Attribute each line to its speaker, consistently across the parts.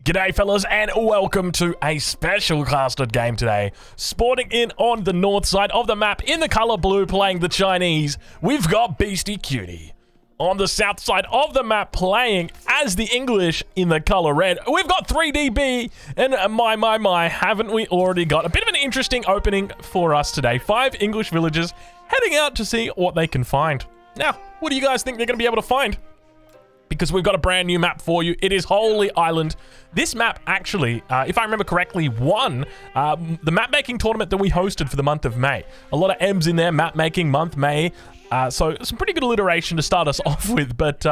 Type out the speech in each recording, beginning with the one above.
Speaker 1: G'day fellas and welcome to a special casted game today. Sporting in on the north side of the map in the color blue playing the Chinese, we've got Beastie Cutie. On the south side of the map playing as the English in the color red, we've got 3DB, and my, haven't we already got a bit of an interesting opening for us today. 5 English villagers heading out to see what they can find. Now, what do you guys think they're going to be able to find? Because we've got a brand new map for you. It is Holy Island. This map actually, if I remember correctly, won the map making tournament that we hosted for the month of May. A lot of M's in there, map making month May. So some pretty good alliteration to start us off with. But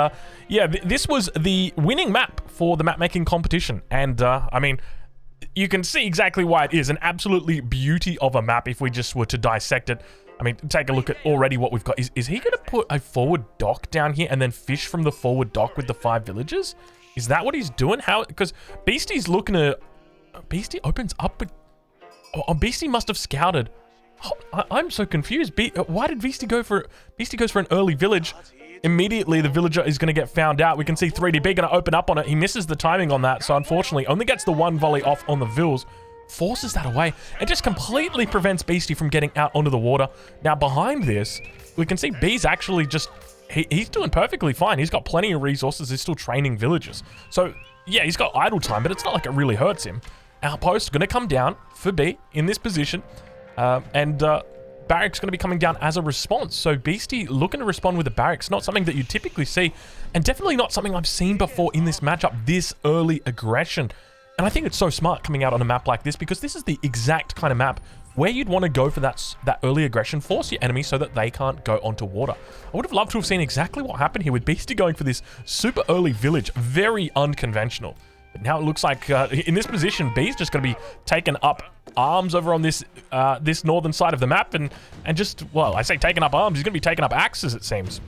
Speaker 1: yeah, this was the winning map for the map making competition. And I mean, you can see exactly why it is an absolutely beauty of a map if we just were to dissect it. I mean, take a look at already what we've got. Is he going to put a forward dock down here and then fish from the forward dock with the 5 villagers? Is that what he's doing? How? Because Beastie's looking to... Beastie opens up... Oh, Beastie must have scouted. Oh, I'm so confused. Why did Beastie go for... Beastie goes for an early village. Immediately, the villager is going to get found out. We can see 3DB going to open up on it. He misses the timing on that, so unfortunately only gets the 1 volley off on the vills. Forces that away. It just completely prevents Beastie from getting out onto the water. Now, behind this, we can see B's actually just... He's doing perfectly fine. He's got plenty of resources. He's still training villagers. So, yeah, he's got idle time, but it's not like it really hurts him. Outpost going to come down for B in this position. Barracks going to be coming down as a response. So, Beastie looking to respond with a barracks. Not something that you typically see. And definitely not something I've seen before in this matchup. This early aggression. And I think it's so smart coming out on a map like this because this is the exact kind of map where you'd want to go for that early aggression, force your enemy so that they can't go onto water. I would have loved to have seen exactly what happened here with Beastie going for this super early village. Very unconventional. But now it looks like in this position, B's just going to be taking up arms over on this this northern side of the map and just, well, I say taking up arms, he's going to be taking up axes, it seems.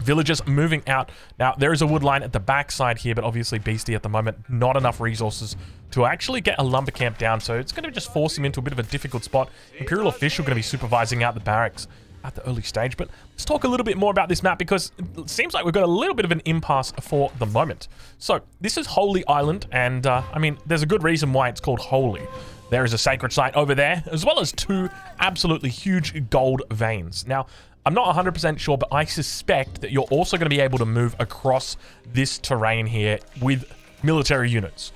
Speaker 1: Villagers moving out. Now, there is a wood line at the back side here, but obviously Beastie at the moment, not enough resources to actually get a lumber camp down, so it's going to just force him into a bit of a difficult spot. Imperial official going to be supervising out the barracks at the early stage, but let's talk a little bit more about this map because it seems like we've got a little bit of an impasse for the moment. So, this is Holy Island, and I mean, there's a good reason why it's called Holy. There is a sacred site over there, as well as 2 absolutely huge gold veins. Now, I'm not 100% sure, but I suspect that you're also going to be able to move across this terrain here with military units.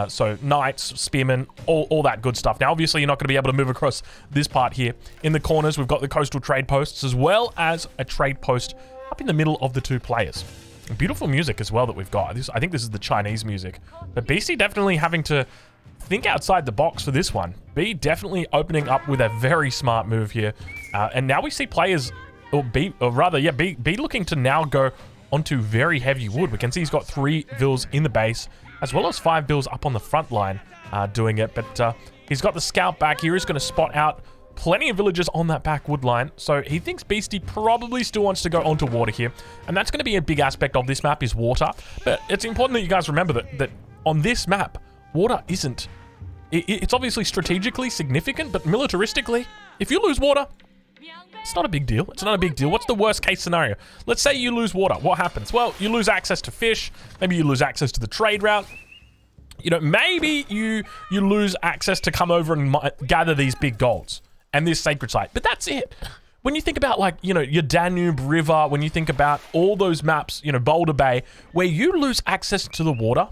Speaker 1: So knights, spearmen, all that good stuff. Now, obviously, you're not going to be able to move across this part here. In the corners, we've got the coastal trade posts, as well as a trade post up in the middle of the 2 players. Beautiful music as well that we've got. I think this is the Chinese music. But BC definitely having to think outside the box for this one. B definitely opening up with a very smart move here. And now we see players... B looking to now go onto very heavy wood. We can see he's got 3 vills in the base, as well as 5 vills up on the front line doing it. But he's got the scout back here. He's going to spot out plenty of villagers on that back wood line. So he thinks Beastie probably still wants to go onto water here. And that's going to be a big aspect of this map is water. But it's important that you guys remember that on this map, water isn't... It's obviously strategically significant, but militaristically, if you lose water... It's not a big deal. It's not a big deal. What's the worst case scenario? Let's say you lose water. What happens? Well, you lose access to fish. Maybe you lose access to the trade route. You know, maybe you lose access to come over and gather these big golds and this sacred site. But that's it. When you think about, like, you know, your Danube River, when you think about all those maps, you know, Boulder Bay, where you lose access to the water,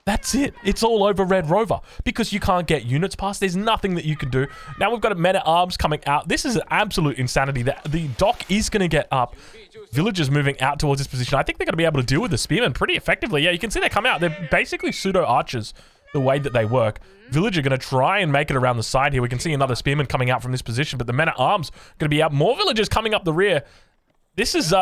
Speaker 1: that's it. It's all over Red Rover because you can't get units past. There's nothing that you can do. Now we've got a men-at-arms coming out. This is absolute insanity. The dock is going to get up. Villagers moving out towards this position. I think they're going to be able to deal with the spearmen pretty effectively. Yeah, you can see they come out. They're basically pseudo-archers the way that they work. Villager going to try and make it around the side here. We can see another spearman coming out from this position, but the men-at-arms going to be out. More villagers coming up the rear. This is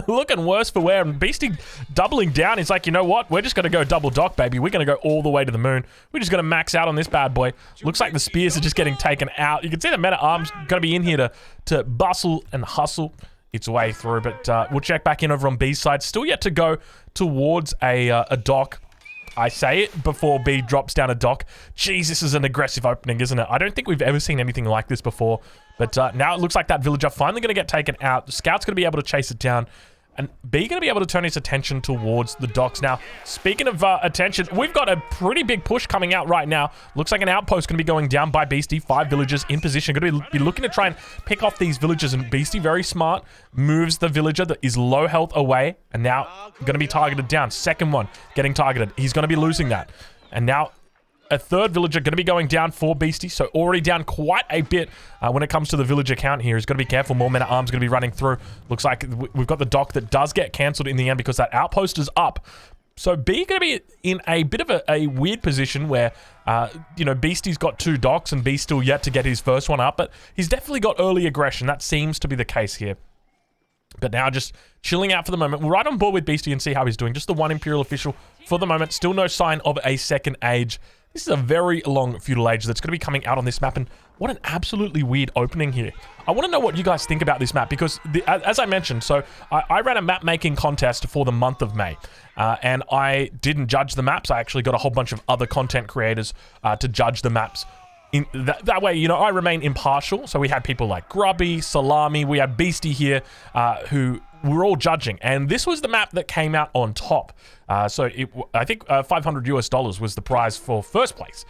Speaker 1: looking worse for wear. And Beastie doubling down. He's like, you know what? We're just going to go double dock, baby. We're going to go all the way to the moon. We're just going to max out on this bad boy. Looks like the spears are just getting taken out. You can see the men-at-arms going to be in here to bustle and hustle its way through. But we'll check back in over on B's side. Still yet to go towards a dock. I say it before B drops down a dock. Jeez, this is an aggressive opening, isn't it? I don't think we've ever seen anything like this before. But now it looks like that villager finally going to get taken out. The scout's going to be able to chase it down. And B going to be able to turn his attention towards the docks. Now, speaking of attention, we've got a pretty big push coming out right now. Looks like an outpost going to be going down by Beastie. 5 villagers in position. Going to be looking to try and pick off these villagers. And Beastie, very smart, moves the villager that is low health away. And now going to be targeted down. Second one getting targeted. He's going to be losing that. And now a third villager going to be going down for Beastie, so already down quite a bit when it comes to the villager count here. He's got to be careful. More men-at-arms going to be running through. Looks like we've got the dock that does get cancelled in the end because that outpost is up. So B going to be in a bit of a weird position where, you know, Beastie's got 2 docks and B's still yet to get his first one up, but he's definitely got early aggression. That seems to be the case here. But now just chilling out for the moment. We're right on board with Beastie and see how he's doing. Just the 1 Imperial official for the moment. Still no sign of a second age. This is a very long feudal age that's going to be coming out on this map, and what an absolutely weird opening here. I want to know what you guys think about this map, because as I mentioned, so I ran a map making contest for the month of May, and I didn't judge the maps. I actually got a whole bunch of other content creators to judge the maps. In that way, you know, I remain impartial. So we had people like Grubby, Salami, we had Beastie here, who were all judging, and this was the map that came out on top. So I think $500 US was the prize for first place.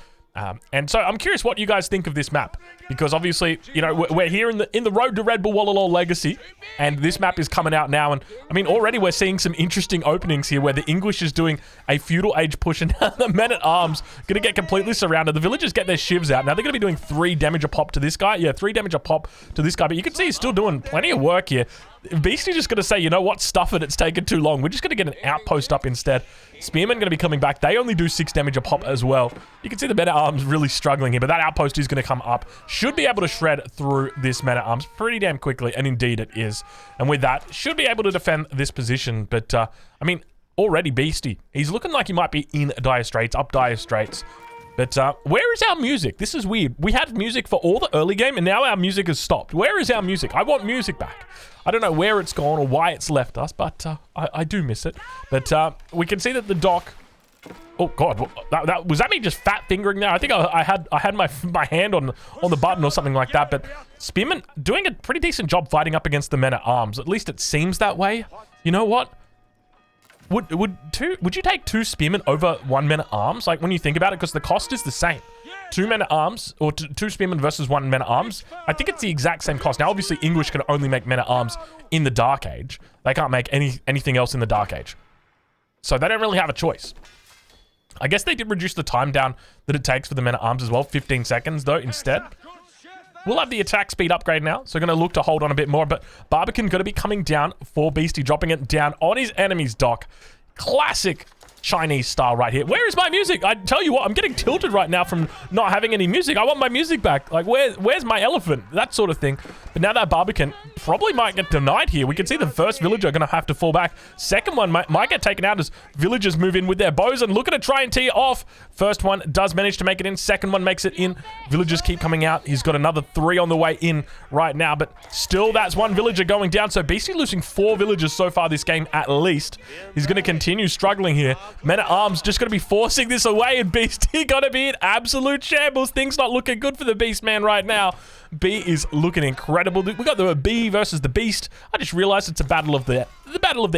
Speaker 1: And so I'm curious what you guys think of this map, because obviously, you know, we're here in the road to Red Bull Wallalol Legacy, and this map is coming out now. And I mean, already we're seeing some interesting openings here where the English is doing a feudal age push, and now the men-at-arms going to get completely surrounded. The villagers get their shivs out. Now they're going to be doing 3 damage a pop to this guy. Yeah, 3 damage a pop to this guy, but you can see he's still doing plenty of work here. Beastie's just going to say, you know what, stuff it, it's taken too long. We're just going to get an outpost up instead. Spearmen going to be coming back. They only do 6 damage a pop as well. You can see the men-at-arms really struggling here, but that outpost is going to come up. Should be able to shred through this men-at-arms pretty damn quickly, and indeed it is. And with that, should be able to defend this position. But, I mean, already Beastie, he's looking like he might be in dire straits, up dire straits. But where is our music? This is weird. We had music for all the early game, and now our music has stopped. Where is our music? I want music back. I don't know where it's gone or why it's left us, but I do miss it. But we can see that the dock... Oh, God. Was that me just fat fingering there? I think I had my hand on the button or something like that. But Spearman doing a pretty decent job fighting up against the men-at-arms. At least it seems that way. You know what? Would you take 2 spearmen over 1 men-at-arms? Like, when you think about it, because the cost is the same. 2 men-at-arms, or 2 spearmen versus 1 men-at-arms. I think it's the exact same cost. Now, obviously, English can only make men-at-arms in the Dark Age. They can't make anything else in the Dark Age. So they don't really have a choice. I guess they did reduce the time down that it takes for the men-at-arms as well. 15 seconds, though, instead. We'll have the attack speed upgrade now, so going to look to hold on a bit more, but Barbican going to be coming down for Beastie, dropping it down on his enemy's dock. Classic Chinese style right here. Where is my music? I tell you what, I'm getting tilted right now from not having any music. I want my music back. Like, where's my elephant? That sort of thing. But now that Barbican probably might get denied here. We can see the first villager going to have to fall back. Second one might get taken out as villagers move in with their bows and looking to try and tee it off. First one does manage to make it in. Second one makes it in. Villagers keep coming out. He's got another 3 on the way in right now, but still that's 1 villager going down. So Beastie losing 4 villagers so far this game at least. He's going to continue struggling here. Men-at-arms just going to be forcing this away, and Beastie going to be in absolute shambles. Things not looking good for the Beast Man right now. B is looking incredible. We got the Bee versus the Beast. I just realized it's a battle of the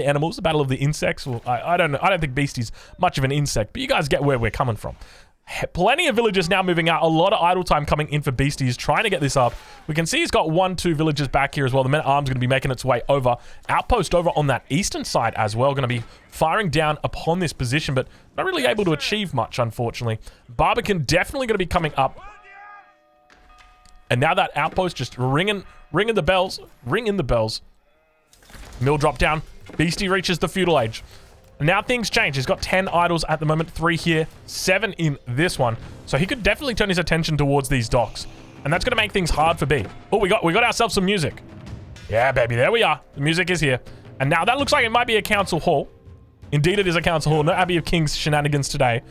Speaker 1: animals, the battle of the insects. Well, I don't know. I don't think Beastie's much of an insect, but you guys get where we're coming from. Plenty of villagers now moving out. A lot of idle time coming in for Beastie. He's trying to get this up. We can see he's got 1-2 villagers back here as well. The men-at-arms going to be making its way over. Outpost over on that eastern side as well. Going to be firing down upon this position, but not really able to achieve much, unfortunately. Barbican definitely going to be coming up. And now that outpost just ringing the bells. Ringing the bells. Mill drop down. Beastie reaches the feudal age. Now things change. He's got 10 idols at the moment, 3 here, 7 in this one. So he could definitely turn his attention towards these docks. And that's going to make things hard for B. Oh, we got ourselves some music. Yeah, baby, there we are. The music is here. And now that looks like it might be a council hall. Indeed, it is a council hall. No Abbey of Kings shenanigans today.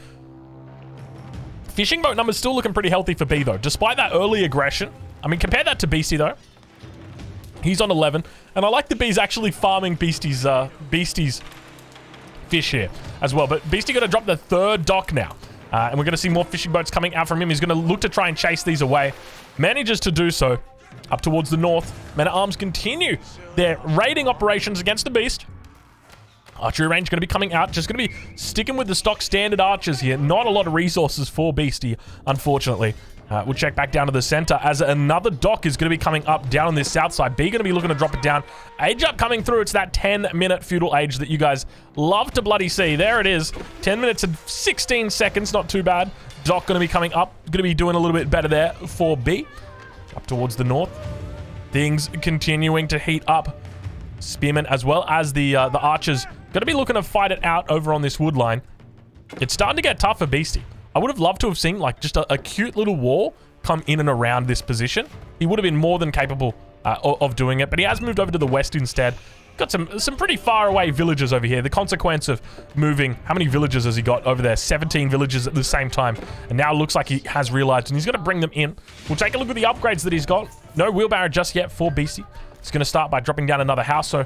Speaker 1: Fishing boat numbers still looking pretty healthy for B, though. Despite that early aggression. I mean, compare that to Beastie, though. He's on 11. And I like the B's actually farming Beastie's fish here as well. But Beastie going to drop the 3rd dock now. And we're going to see more fishing boats coming out from him. He's going to look to try and chase these away. Manages to do so. Up towards the north. Men-at-arms continue their raiding operations against the Beast. Archery range going to be coming out. Just going to be sticking with the stock standard archers here. Not a lot of resources for Beastie, unfortunately. We'll check back down to the center as another dock is going to be coming up down on this south side. B going to be looking to drop it down. Age up coming through. It's that 10-minute feudal age that you guys love to bloody see. There it is. 10 minutes and 16 seconds. Not too bad. Dock going to be coming up. Going to be doing a little bit better there for B. Up towards the north. Things continuing to heat up. Spearmen as well as the archers going to be looking to fight it out over on this wood line. It's starting to get tough for Beastie. I would have loved to have seen like just a cute little wall come in and around this position. He would have been more than capable of doing it, but he has moved over to the west instead. Got some pretty far away villages over here. The consequence of moving, how many villages has he got over there? 17 villages at the same time. And now it looks like he has realized and he's going to bring them in. We'll take a look at the upgrades that he's got. No wheelbarrow just yet for Beastie. He's going to start by dropping down another house, so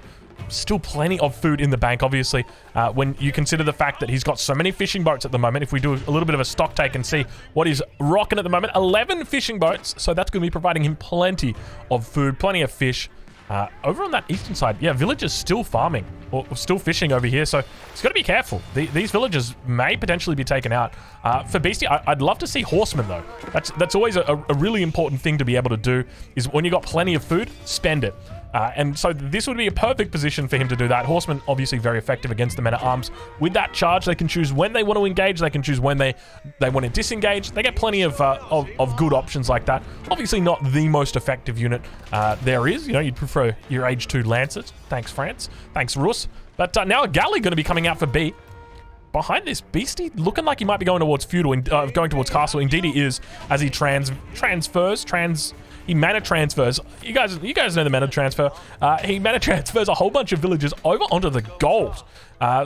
Speaker 1: still plenty of food in the bank, obviously, when you consider the fact that he's got so many fishing boats at the moment. If we do a little bit of a stock take and see what he's rocking at the moment, 11 fishing boats, so that's going to be providing him plenty of food, plenty of fish. Over on that eastern side, yeah, villagers still farming, or still fishing over here, so he's got to be careful. These villagers may potentially be taken out. For Beastie, I'd love to see horsemen, though. That's always a really important thing to be able to do, is when you got plenty of food, spend it. And so this would be a perfect position for him to do that. Horsemen, obviously very effective against the men-at-arms. With that charge, they can choose when they want to engage. They can choose when they want to disengage. They get plenty of good options like that. Obviously not the most effective unit there is. You know, you'd prefer your Age 2 Lancers. Thanks, France. Thanks, Rus. But now a galley going to be coming out for B. Behind this, Beastie looking like he might be going towards feudal, going towards castle. Indeed he is, as he he mana transfers. You guys know the mana transfer. He mana transfers a whole bunch of villagers over onto the gold.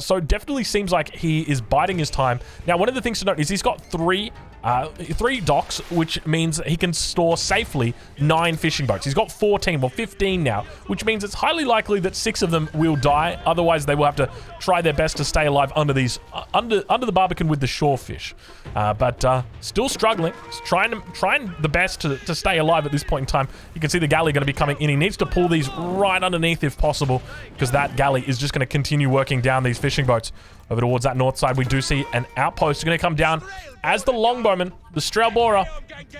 Speaker 1: So definitely seems like he is biding his time. Now, one of the things to note is he's got three docks, which means he can store safely 9 fishing boats. He's got 14, well 15 now, which means it's highly likely that 6 of them will die. Otherwise, they will have to try their best to stay alive under these under the Barbican with the shore fish. But still struggling, trying the best to stay alive at this point in time. You can see the galley going to be coming in. He needs to pull these right underneath if possible, because that galley is just going to continue working down these fishing boats. Over towards that north side, we do see an outpost going to come down as the longbowman, the Strelbora,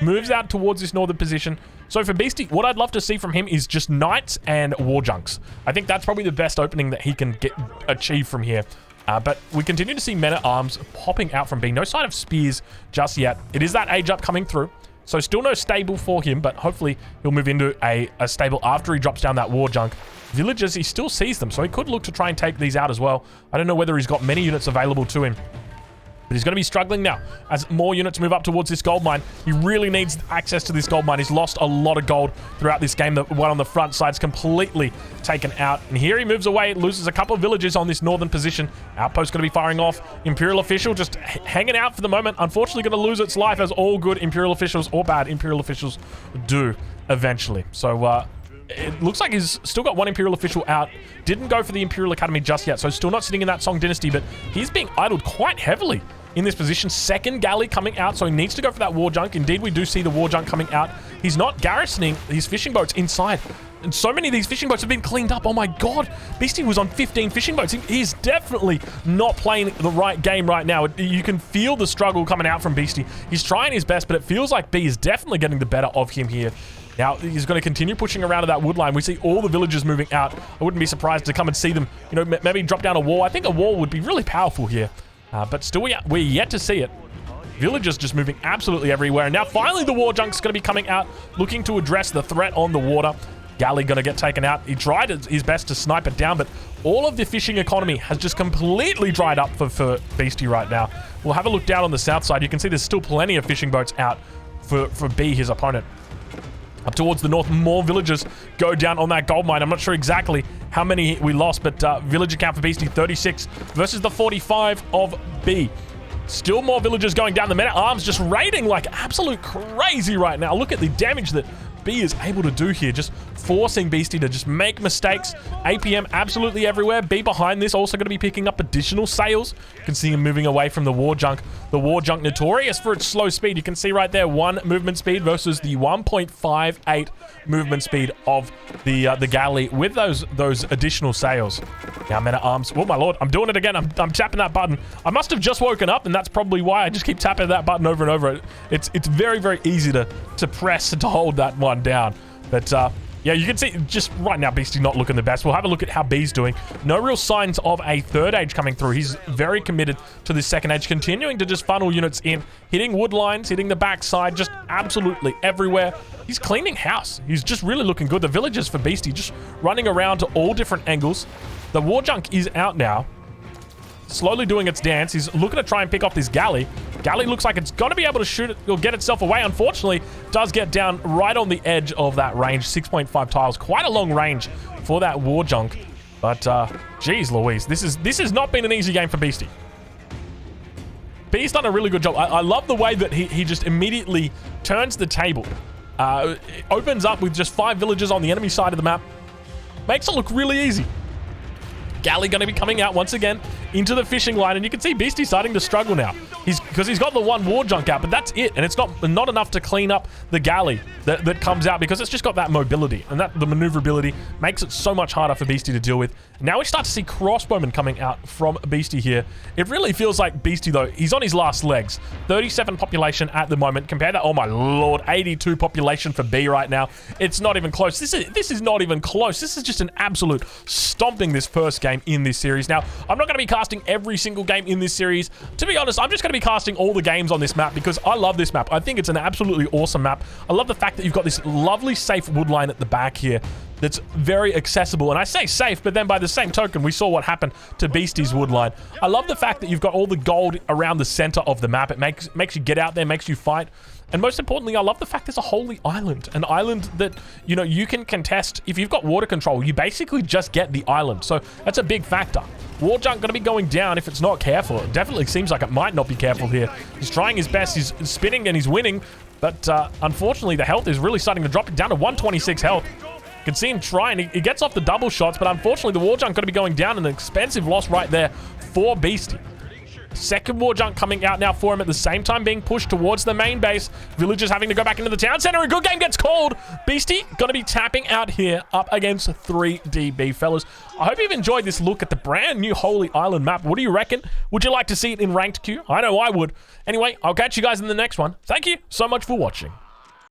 Speaker 1: moves out towards this northern position. So for Beastie, what I'd love to see from him is just knights and war junks. I think that's probably the best opening that he can achieve from here. But we continue to see men-at-arms popping out from B. No sign of spears just yet. It is that age up coming through. So still no stable for him, but hopefully he'll move into a stable after he drops down that war junk. Villagers, he still sees them, so he could look to try and take these out as well. I don't know whether he's got many units available to him, but he's going to be struggling now as more units move up towards this gold mine. He really needs access to this gold mine. He's lost a lot of gold throughout this game. The one on the front side's completely taken out. And here he moves away, loses a couple of villages on this northern position. Outpost going to be firing off. Imperial official just hanging out for the moment. Unfortunately going to lose its life, as all good Imperial officials or bad Imperial officials do eventually. So, it looks like he's still got one Imperial official out. Didn't go for the Imperial Academy just yet, so still not sitting in that Song Dynasty, but he's being idled quite heavily in this position. Second galley coming out, so he needs to go for that war junk. Indeed, we do see the war junk coming out. He's not garrisoning his fishing boats inside. And so many of these fishing boats have been cleaned up. Oh my god. Beastie was on 15 fishing boats. He's definitely not playing the right game right now. You can feel the struggle coming out from Beastie. He's trying his best, but it feels like B is definitely getting the better of him here. Now, he's going to continue pushing around to that wood line. We see all the villagers moving out. I wouldn't be surprised to come and see them, you know, maybe drop down a wall. I think a wall would be really powerful here. But still, we're yet to see it. Villagers just moving absolutely everywhere. And now, finally, the war junk's going to be coming out, looking to address the threat on the water. Galley going to get taken out. He tried his best to snipe it down, but all of the fishing economy has just completely dried up for Beastie right now. We'll have a look down on the south side. You can see there's still plenty of fishing boats out for B, his opponent. Up towards the north, more villagers go down on that gold mine. I'm not sure exactly how many we lost, but villager count for Beastie, 36 versus the 45 of B. Still more villagers going down. The men-at-arms just raiding like absolute crazy right now. Look at the damage that B is able to do here. Just forcing Beastie to just make mistakes. APM absolutely everywhere. B behind this also going to be picking up additional sails. You can see him moving away from the War Junk. The War Junk notorious for its slow speed. You can see right there 1 movement speed versus the 1.58 movement speed of the galley with those additional sails. Now men at arms. Oh my lord, I'm doing it again. I'm tapping that button. I must have just woken up, and that's probably why I just keep tapping that button over and over. It's very, very easy to press and to hold that one down. But yeah, you can see just right now Beastie not looking the best. We'll have a look at how B's doing. No real signs of a third age coming through. He's very committed to this second age, continuing to just funnel units in, hitting wood lines, hitting the backside, just absolutely everywhere. He's cleaning house. He's just really looking good. The villagers for Beastie just running around to all different angles. The War Junk is out now, slowly doing its dance. He's looking to try and pick off this galley. Galley looks like it's going to be able to shoot it or get itself away. Unfortunately, does get down right on the edge of that range. 6.5 tiles. Quite a long range for that War Junk. But, geez Louise, this has not been an easy game for Beastie. B's done a really good job. I love the way that he just immediately turns the table. It opens up with just 5 villagers on the enemy side of the map. Makes it look really easy. Galley going to be coming out once again into the fishing line, and you can see Beastie starting to struggle now. Because he's got the 1 War Junk out, but that's it, and it's not enough to clean up the galley that comes out, because it's just got that mobility, and that the maneuverability makes it so much harder for Beastie to deal with. Now we start to see crossbowmen coming out from Beastie here. It really feels like Beastie, though, he's on his last legs. 37 population at the moment. Compare that, oh my lord, 82 population for B right now. It's not even close. This is not even close. This is just an absolute stomping this first game in this series. Now, I'm not going to be casting every single game in this series. To be honest, I'm just going to be casting all the games on this map because I love this map. I think it's an absolutely awesome map. I love the fact that you've got this lovely safe wood line at the back here that's very accessible. And I say safe, but then by the same token, we saw what happened to Beastie's wood line. I love the fact that you've got all the gold around the center of the map. It makes you get out there, makes you fight. And most importantly, I love the fact there's a holy island. An island that, you know, you can contest. If you've got water control, you basically just get the island. So that's a big factor. War Junk going to be going down if it's not careful. It definitely seems like it might not be careful here. He's trying his best. He's spinning and he's winning. But unfortunately, the health is really starting to drop it down to 126 health. You can see him trying. He gets off the double shots, but unfortunately, the War Junk going to be going down. An expensive loss right there for Beastie. Second War Junk coming out now for him at the same time being pushed towards the main base. Villagers having to go back into the town center. A good game gets called. Beastie going to be tapping out here up against 3DB, fellas. I hope you've enjoyed this look at the brand new Holy Island map. What do you reckon? Would you like to see it in ranked queue? I know I would. Anyway, I'll catch you guys in the next one. Thank you so much for watching.